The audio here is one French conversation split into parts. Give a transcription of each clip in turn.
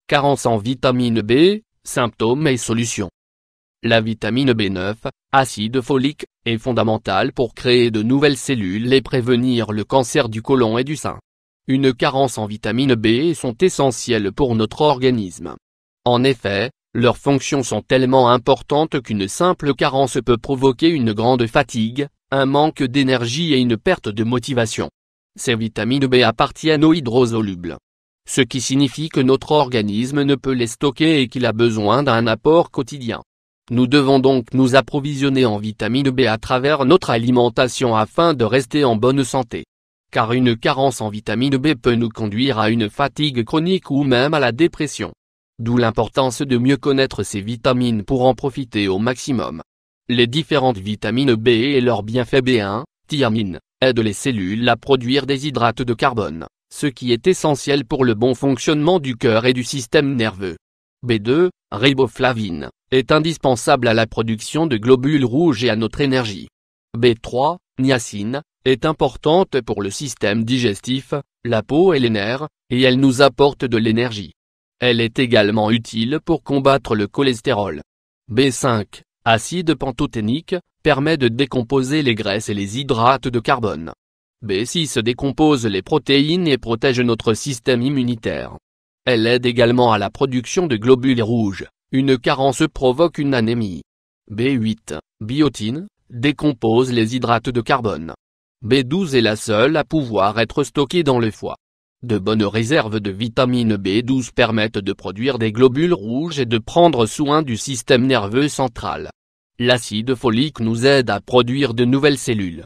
Carence en vitamine B, symptômes et solutions. La vitamine B9, acide folique, est fondamentale pour créer de nouvelles cellules et prévenir le cancer du côlon et du sein. Une carence en vitamine B sont essentielles pour notre organisme. En effet, leurs fonctions sont tellement importantes qu'une simple carence peut provoquer une grande fatigue, un manque d'énergie et une perte de motivation. Ces vitamines B appartiennent aux hydrosolubles. Ce qui signifie que notre organisme ne peut les stocker et qu'il a besoin d'un apport quotidien. Nous devons donc nous approvisionner en vitamine B à travers notre alimentation afin de rester en bonne santé. Car une carence en vitamine B peut nous conduire à une fatigue chronique ou même à la dépression. D'où l'importance de mieux connaître ces vitamines pour en profiter au maximum. Les différentes vitamines B et leurs bienfaits. B1, thiamine, aident les cellules à produire des hydrates de carbone, ce qui est essentiel pour le bon fonctionnement du cœur et du système nerveux. B2, riboflavine, est indispensable à la production de globules rouges et à notre énergie. B3, niacine, est importante pour le système digestif, la peau et les nerfs, et elle nous apporte de l'énergie. Elle est également utile pour combattre le cholestérol. B5, acide pantothénique, permet de décomposer les graisses et les hydrates de carbone. B6 décompose les protéines et protège notre système immunitaire. Elle aide également à la production de globules rouges, une carence provoque une anémie. B8, biotine, décompose les hydrates de carbone. B12 est la seule à pouvoir être stockée dans le foie. De bonnes réserves de vitamine B12 permettent de produire des globules rouges et de prendre soin du système nerveux central. L'acide folique nous aide à produire de nouvelles cellules.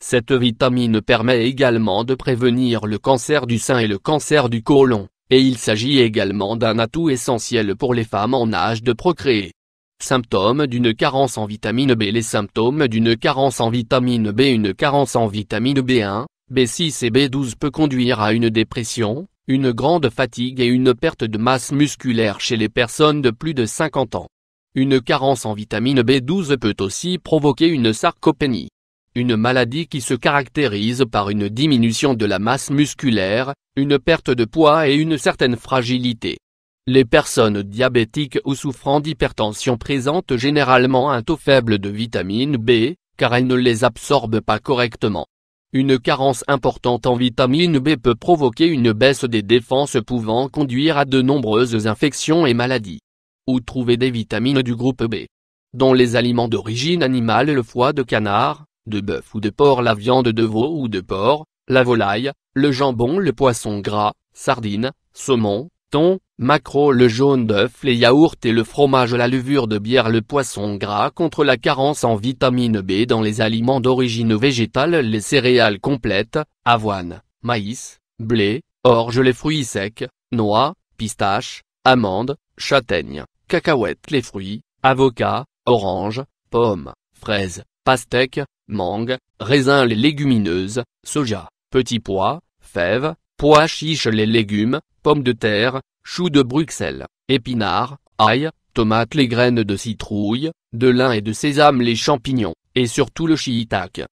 Cette vitamine permet également de prévenir le cancer du sein et le cancer du côlon, et il s'agit également d'un atout essentiel pour les femmes en âge de procréer. Symptômes d'une carence en vitamine B. Les symptômes d'une carence en vitamine B. Une carence en vitamine B1, B6 et B12 peut conduire à une dépression, une grande fatigue et une perte de masse musculaire chez les personnes de plus de 50 ans. Une carence en vitamine B12 peut aussi provoquer une sarcopénie. Une maladie qui se caractérise par une diminution de la masse musculaire, une perte de poids et une certaine fragilité. Les personnes diabétiques ou souffrant d'hypertension présentent généralement un taux faible de vitamine B, car elles ne les absorbent pas correctement. Une carence importante en vitamine B peut provoquer une baisse des défenses pouvant conduire à de nombreuses infections et maladies. Où trouver des vitamines du groupe B? Dans les aliments d'origine animale, le foie de canard, de bœuf ou de porc, la viande de veau ou de porc, la volaille, le jambon, le poisson gras, sardines, saumon, thon, maquereau, le jaune d'œuf, les yaourts et le fromage, la levure de bière, le poisson gras. Contre la carence en vitamine B dans les aliments d'origine végétale, les céréales complètes, avoine, maïs, blé, orge, les fruits secs, noix, pistaches, amandes, châtaignes, cacahuètes, les fruits, avocats, oranges, pommes, fraises, pastèques, mangue, raisins, les légumineuses, soja, petits pois, fèves, pois chiches, les légumes, pommes de terre, choux de Bruxelles, épinards, ail, tomates, les graines de citrouille, de lin et de sésame, les champignons, et surtout le shiitake.